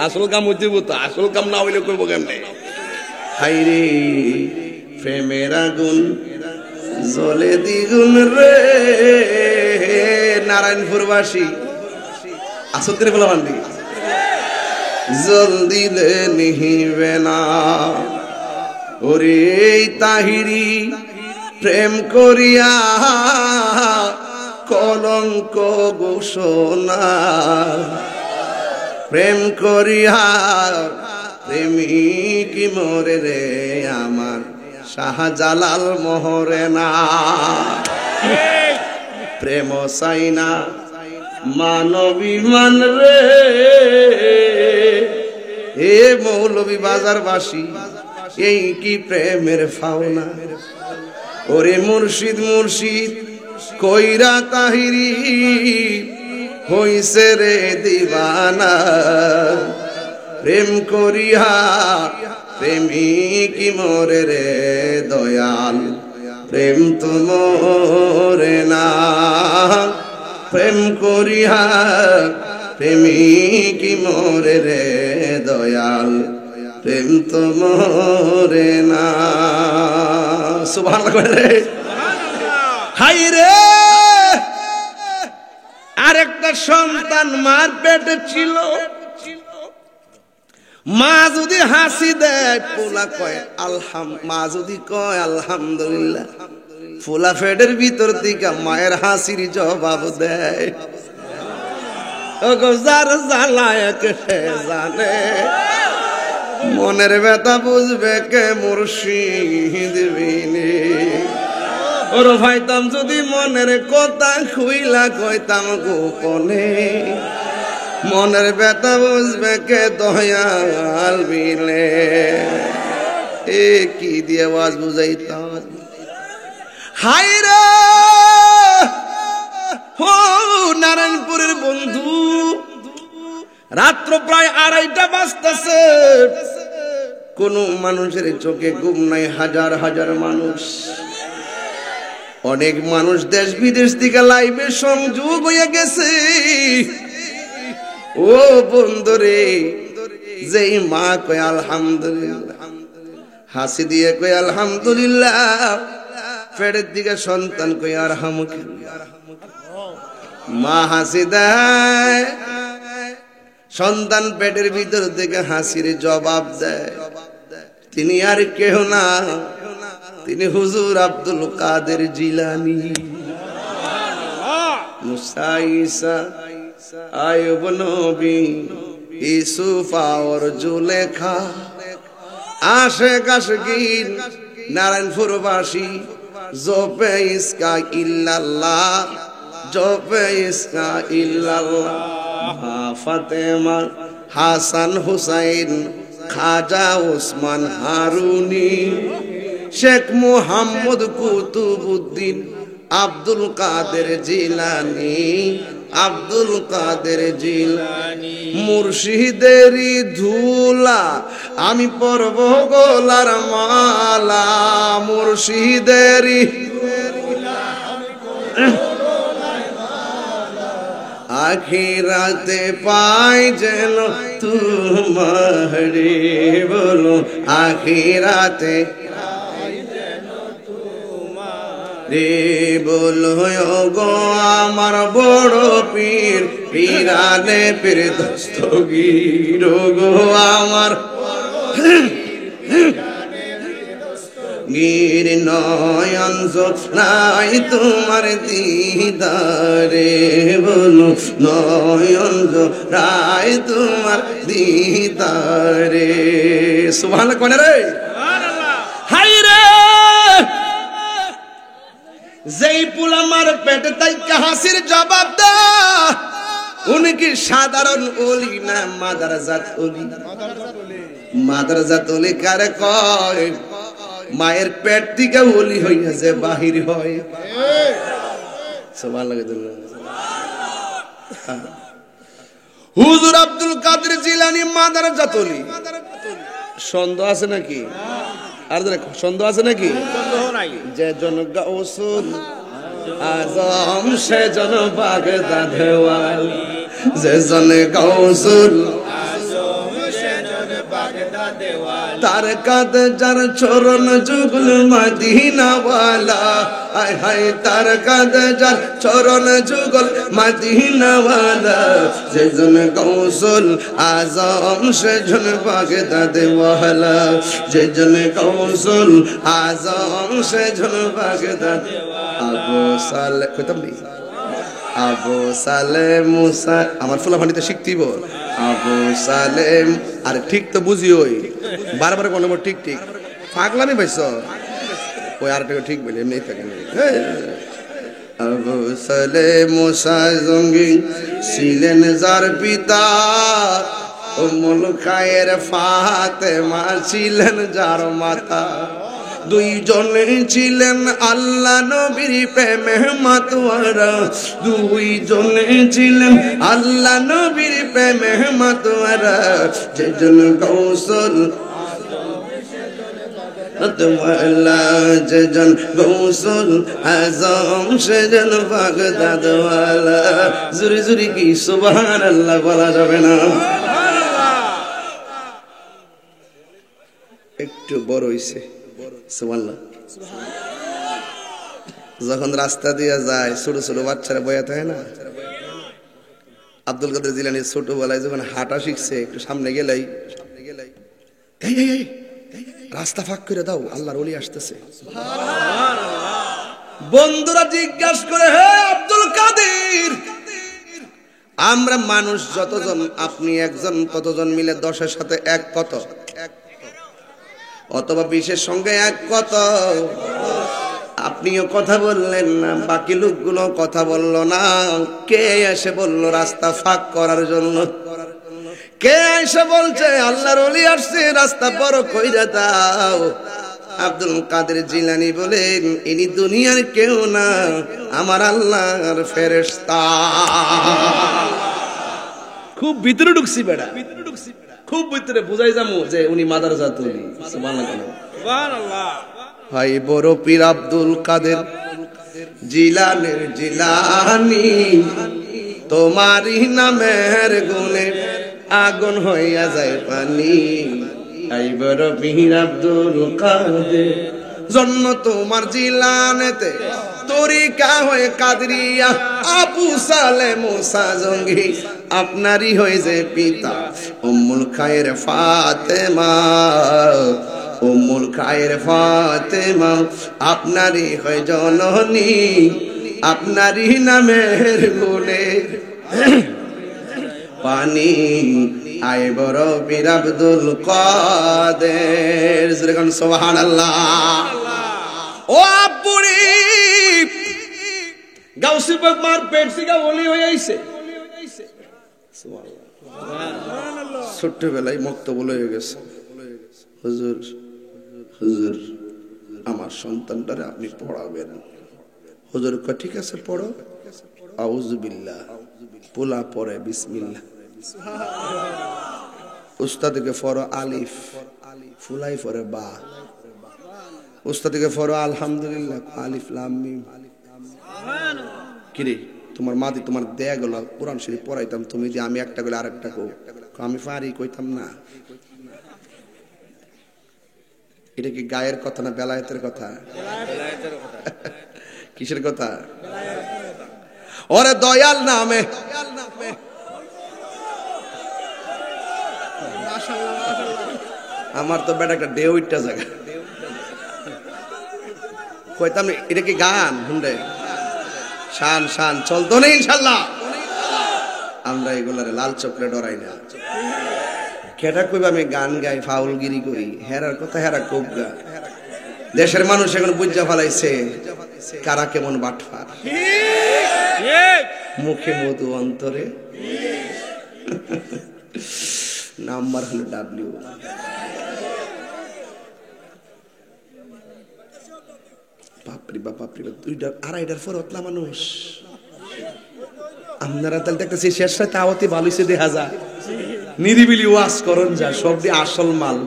আসল কাম হইতে তো আসল কাম না হইলে করবো কেমনে হাইরে প্রেমের আগুন জলে দ্বিগুণ রে নারায়ণপুরবাসী আসতের বলা মান্ডি জল দিলে নিহিবে না ওরে তাহিরি প্রেম করিয়া কলঙ্ক ঘোষণা প্রেম করিয়া প্রেমিক মরে রে আমার শাহজালাল মোহরে না প্রেম সাইনা মানবী মান রে এ মৌলভী বাজারবাসী এই কি প্রেমের ফাওনা ওরে মুর্শিদ মুর্শিদ কইরা তাহিরি হইছে রে দিবানা প্রেম করিয়া প্রেমিক মরে রে দয়াল প্রেম তো মরে না প্রেম করিয়া প্রেমিক মরে রে দয়াল প্রেম তো মরে না সুবহানাল্লাহ রে হাই রে আরেকটা সন্তান মার পেটে ছিল মা যদি হাসি দেয় পোলা কয় মা যদি কয় আলহামদুলিল্লাহ পোলা পেটের ভিতর থেকে মায়ের হাসির জবাব দেয় যার জ্বালায় সে জানে মনের ব্যথা বুঝবে কে মুর্শিদ বিনে ওর ভাইতাম যদি মনের কথা খুইলা কইতাম গোপনে মনের ব্যথা বুঝবে কে দয়াল বিলে এ কি দিয়ে আওয়াজ বুঝাইতাম হাই রে ও নারায়ণপুরের বন্ধু রাত্র প্রায় 2:30টা বাজতেছে কোন মানুষের চোখে ঘুম নাই হাজার হাজার মানুষ অনেক মানুষ দেশ বিদেশ থেকে লাইভে সংযোগ হয়ে গেছে ও বন্ধুরে যেই মা কয় আলহামদুলিল্লাহ হাসি দিয়ে কয় আলহামদুলিল্লাহ পেটের দিকে সন্তান কয় আরহামুকাল্লাহ মা হাসি দেয় সন্তান পেটের ভিতর থেকে হাসির জবাব দেয় তিনি আর কেহ না তিনি হুজুর আব্দুল কাদের জিলানী মুসা ঈসা আয়ুব নবী ইউসুফ আর জুলেখা আশিক আশিকিন নারায়ণপুরবাসী জপে ইসকা ইল্লাল্লাহ জপে ইসকা ইল্লাল্লাহ ফাতেমা হাসান হুসাইন খাজা ওসমান হারুনি শেখ মুহাম্মদ কুতুবউদ্দিন আব্দুল কাদের জিলানী আব্দুল কাদের জিলানী মুর্শিদেরই ধুলা আমি পরব গোলার মালা মুর্শিদেরই আখিরাতে পাই যেন তোমারে বলো আখিরাতে রে বলো গো আমার বড় পীর পীরানে পীর দস্তগীর গো আমার গির নয়ন নাই তোমার দিদারে বলো নয়ন রায় তোমার দিদারে সুবহানাল্লাহ কোন রে হাই রে যেই পুলা মার পেটে তাই হাসির জবাব দা উনি কি সাধারণ ওলি না মাদারজাত ওলি মাদারজাত ওলি কারে কয় মায়ের পেট থেকে ওলি হইয়া যে বাহির হয় সুবহানাল্লাহ হুজুর আব্দুল কাদের জিলানী মাদারজাত ওলি সন্দেহ আছে নাকি আর সন্দেহ আছে নাকি যে জন গাউসুল আজম সে জন বাগদাদ ওয়ালি যে জন গাউসুল আজম সে জন বাগদাদ ওয়ালি তার কাদ যার চরণ যুগল মদিনা ওয়ালা হায় হায় তার কাঁধে যার চরণ যুগল মদিনাওয়ালা যেজন গৌসুল আজম সেজন বাগদাদ ওয়ালা যেজন গৌসুল আজম সেজন বাগদাদ আবু সালেহ কইতাম নি আবু সালেম মুসা আমার ফুলাফানিতে শিখতেই বল আবু সালেম আরে ঠিক তো বুঝিওই বারবার কোন নম্বর ঠিক ঠিক পাগলামি পাইছ ওই আরেকটা ঠিক বলে এমনি থাকে আবু সালেম মুসা জঙ্গি ছিলেন যার পিতা উম্মুল খায়ের ফাতেমা ছিলেন যার মাতা দুইজনে ছিলেন আল্লাহ নবীর প্রেমে মাতোয়ারা দুইজনে ছিলেন আল্লাহ নবীর প্রেমে মাতোয়ারা যেজন গৌসুল যেজন গৌসুল আজম সেজন বাগদাদ ওয়ালা জুরি জুরি কি সুবহানাল্লাহ বলা যাবে না একটু বড় হইছে সুবহানাল্লাহ যখন রাস্তা দিয়ে যায় ছোট ছোট বাচ্চারা বয়া থাকে না আব্দুল কাদের জিলানী ছোটবেলায় যখন হাঁটা শিখছে একটু সামনে গেলেই রাস্তা ফাঁক করে দাও আল্লাহর ওলি আসতেছে বন্ধুরা জিজ্ঞাসা করে হে আব্দুল কাদের আমরা মানুষ যতজন আপনি একজন কতজন মিলে 10-এর সাথে এক কত অথবা 20-এর সঙ্গে এক কত আপনিও কথা বললেন না বাকি লোকগুলো কথা বললো না কে এসে বলল রাস্তা ফাঁক করার জন্য কে এসে বলছে আল্লাহর ওলি আসছে রাস্তা বড় কইরা দাও আব্দুল কাদের জিলানী বলেন ইনি দুনিয়ার কেউ না আমার আল্লাহর ফেরেশতা খুব ভিতরে ঢুকছি বেড়া খুব ভিতরে বুঝাই যামু যে উনি মাদারজাত ওলি সুবহানাল্লাহ ভাই বড় পীর আব্দুল কাদের জিলানের জিলানী তোমারই নামের গুণে আগুন হইয়া যায় পানি আই বড় পীর আব্দুল কাদের জন্ম তোমার জিলানেতে তরিকা হয়ে কাদরিয়া আবু সালেহ মুসা জঙ্গি আপনারই হয়ে যে পিতা উম্মুল খায়ের ফাতেমা উম্মুল খায়ের ফাতেমা আপনারই হয় জননী আপনারই নামের গুণে পানি আয় বড় পীর আব্দুল কাদের সুবহানাল্লাহ ও আব্বুরি গাউসি পাক মার পেট থেকে ওলি হয়ে আইছে সুবহানাল্লাহ ছোটবেলায় মক্তবুল হয়ে গেছে হুজুর হুজুর আমার সন্তানটারে আপনি পড়াবেন হুজুর কয় ঠিক আছে পড়ো আউযু বিল্লাহ পোলা পড়ে বিসমিল্লাহ উস্তাদকে ফরো আলিফ ফুলাই ফরে বা উস্তাদকে ফরো আলহামদুলিল্লাহ আলিফ লাম মিম কিরে তোমার মাদি তোমার দেয়া গেল কোরআন শরীফ পড়াইতাম তুমি যে আমি একটা গেলে আরেকটা কো আমি পারি কইতাম না এটা কি গায়ের কথা না বেলায়েতের কথা কিসের কথা ওরে দয়াল নামে আমার তো বেটা একটা ডেউইটটা জায়গা কইতাম এটা কি গান হুন্ডে শান শান চলতো না ইনশাআল্লাহ আমরা এগুলারে লাল চকলে ডরাই না কেটা কইবা আমি গান গাই ফাউলগিরি করি হেরার কথা হেরা খুব গা দেশের মানুষ এখন বুঝা ফেলাইছে কারা কেমন বাটফার মুখে মধু অন্তরে নাম্বার হলো ডাব্লিউ বাপরি বাপ বাপরি বাপ 2-2.5 পর অতলা মানুষ আপনারা তাহলে দেখতেছি শেষ রাতে আওয়াতে ভালোইছে দেখা যায় নিরিবিলি ওয়াজ করন যা সব দিয়ে আসল মাল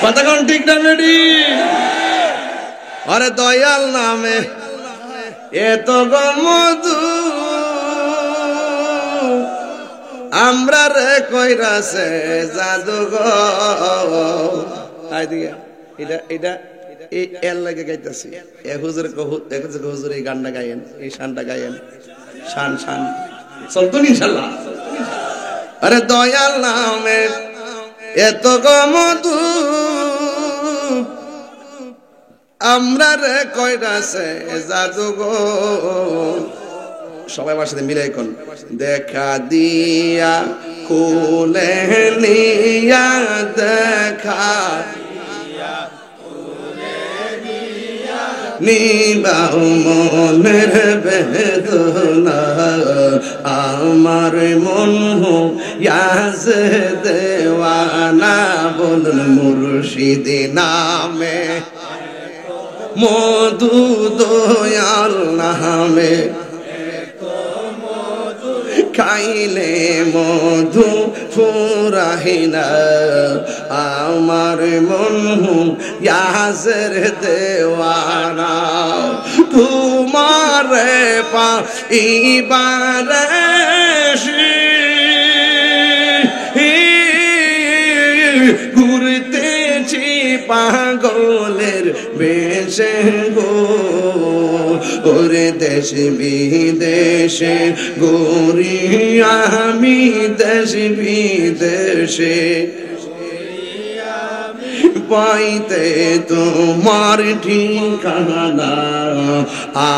কথা কোন ঠিক না রেডি আরে দয়াল নামে এত গমধু আমরা রে কইরাছে জাদুঘর আই দিকে এটা এটা এই এর লাগে গাইতেছি এক হুজুর এই গানটা গায়েন এই শানটা গায়েন শান শান চলতো ইনশাল্লাহ আরে দয়াল নামে এত গমধু আমরা রে কয়রাছে জাদু গো সবাই আমার সাথে মিলে কোন দেখা দিয়া কোলে নিয়া দেখা নিবাও মনের বেদনা আমার মন ইয়াজ দেওয়ানা বলুন মুর্শিদ নামে মধু দয়াল নামে খাইলে মধু ফুরাহিনা আমার মন ইয়াজের দেওয়ানা তোমারে পাইবারে ঘুরতেছি পাগলের বেশে গো ওরে দেশ বিদেশে গোরি আমি দেশ বিদেশে পাইতে তোমার ঠিকানা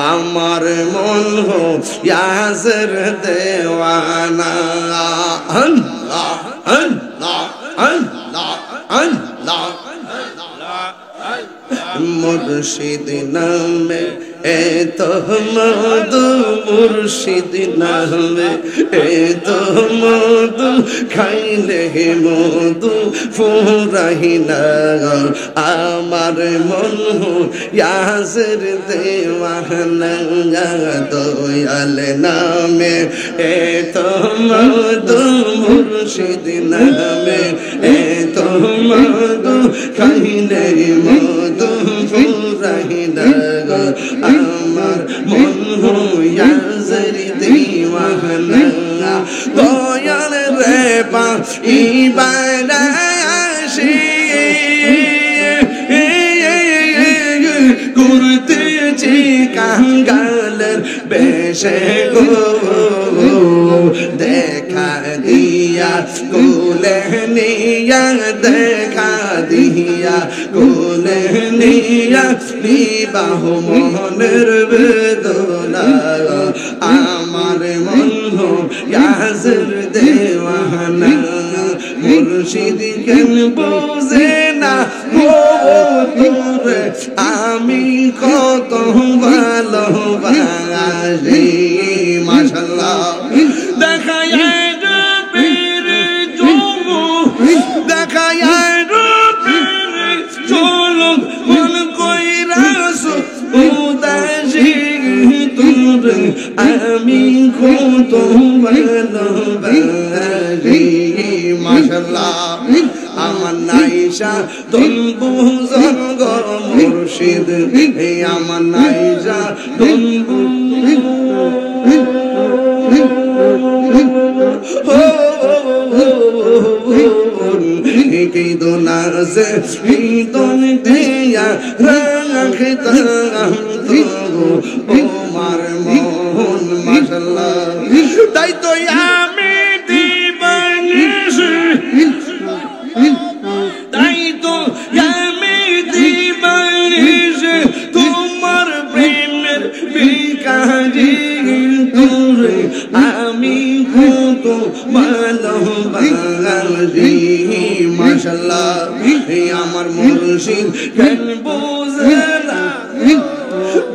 আমার মন ইয়াজের দেওয়ানা আল্লাহ আল্লাহ আল্লাহ আল্লাহ মুর্শিদ নামে এত মধু মুর্শিদ নামে এত মধু খাইলে মধু ফুরাহিনা আমার মন ইয়াজের দেওয়ানা দয়াল নামে এত মধু মুর্শিদ নামে এত মধু খাইলে মধু ফুরাহিনা আমার মন ইয়াজের দেওয়ানা দয়াল রে পাইবারাশি ঘুরতেছি কাঙ্গালের বেশে গো দেখা দিয়া কোলে নিয়া দেখা দিয়া কোলে নিয়া বিবাহ মনের বেদনা আমার মন ইয়াজের দেওয়ানা মুর্শিদ কেন বোঝে না ও তোরে আমি কত ভালোবাসি মাশাআল্লাহ দেখায় রূপের চমু দেখায় রূপের চলক মন কইরাস উদাসী তোরে আমি কত ভালোবাসি মাশাআল্লাহ আমার নাইশা তুম বুঝন গো মুর্শিদ এই আমার নাইশা তুম কি দোনাসে এই দন দিয়া রাখতাম তো ওমার মোহন মাশাআল্লাহ তাই তো আমি দিবানিশি তাই তো আমি দিবানিশি তোমার প্রেমের ভিখারি তোরে আমি কত ভালোবাসি মাশাআল্লাহ আমার মুর্শিদ কেন বোঝে না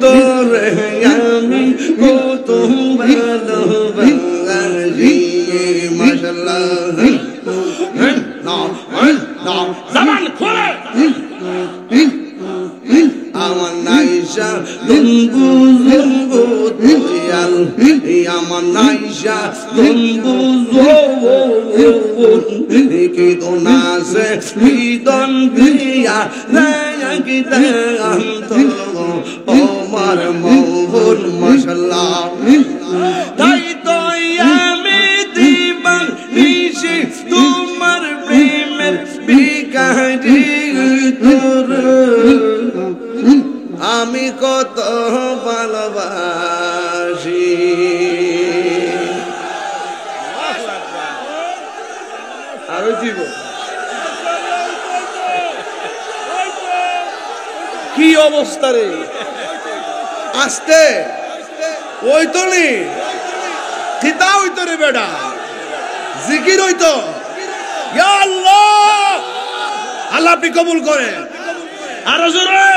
তোরে আমি কত ভালোবাসি মাশাআল্লাহ জবান খোলে আমার নাইশা দুঙ্গু দুঙ্গু দয়াল আমার নাইশা দুঙ্গু কি দোনাসে বিদন দিয়া রাগিতাম তো ওমর মোহন মাশাআল্লাহ তাই তো আমি দিবানিশি তোমার প্রেমের ভিখারি তোরে আর ওই দিব কি অবস্থা রে আসতে ওই তো নি খিতা হইতো রে বেটা জিকির হইতো ইয়া আল্লাহ আল্লাহ আপনি কবুল করেন আরো জোরে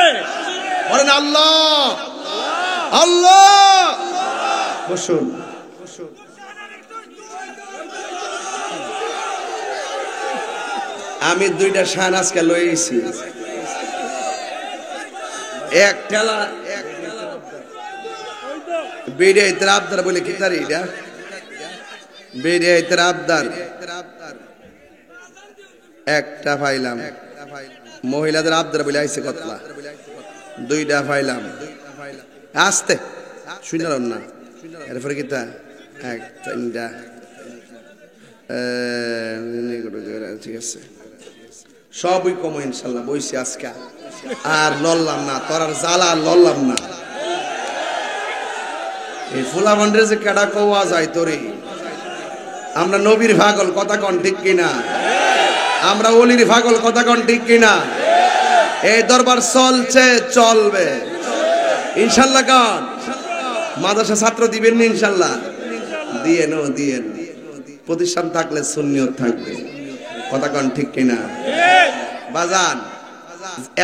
বলেন আল্লাহ আল্লাহ বসুন আমি দুইটা শান আজকে লইছি এক ঠেলা বেড়ে আবদার বলে কি তার এটা বেড়ে আবদার একটা পাইলাম মহিলাদের আবদার বলে আইছে কতলা দুইটা পাইলাম আসতে শুনলাম না এরপরে কি তা এক তিনটা ঠিক আছে সবই কম ইনশাল্লাহ বইছি আজকে আর লড়লাম না তোর আর জ্বালা লড়লাম না এই ফুলা মন্ডে যে কেডা কওয়া যায় তোরে আমরা নবীর পাগল কথা কোন ঠিক কিনা আমরা ওলির পাগল কথা কোন ঠিক কিনা এই দরবার চলছে চলবে ইনশাআল্লাহ কোন মাদ্রাসা ছাত্র দিবেন না ইনশাআল্লাহ দিয়েন ও দিয়েন প্রতিষ্ঠান থাকলে সুন্নিয়ত থাকবে কথা কোন ঠিক কিনা বাজান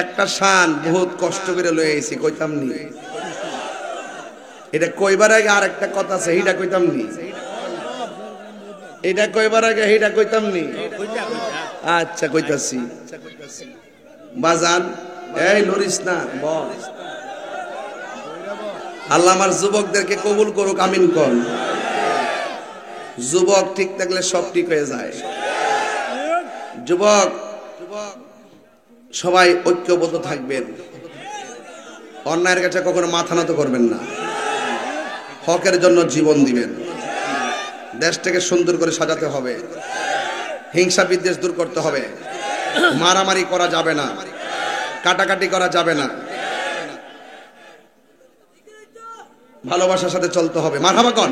একটা শান বহুত কষ্ট করে লয়ে আইছি কইতাম নি এটা কইবার আগে আর একটা কথা আছে এইটা কইতাম নি এটা কইবার আগে এইটা কইতাম নি আচ্ছা কইতাছি বাজান এই লরিস না বল আল্লাহ আমার যুবকদেরকে কবুল করুক আমিন কোন যুবক ঠিক থাকলে সব ঠিক হয়ে যায় যুবক সবাই ঐক্যবদ্ধ থাকবেন অন্যায়ের কাছে কখনো মাথা নত করবেন না হকের জন্য জীবন দিবেন দেশটাকে সুন্দর করে সাজাতে হবে হিংসা বিদ্বেষ দূর করতে হবে মারামারি করা যাবে না কাটাকাটি করা যাবে না ভালোবাসার সাথে চলতে হবে মারহাবা কোন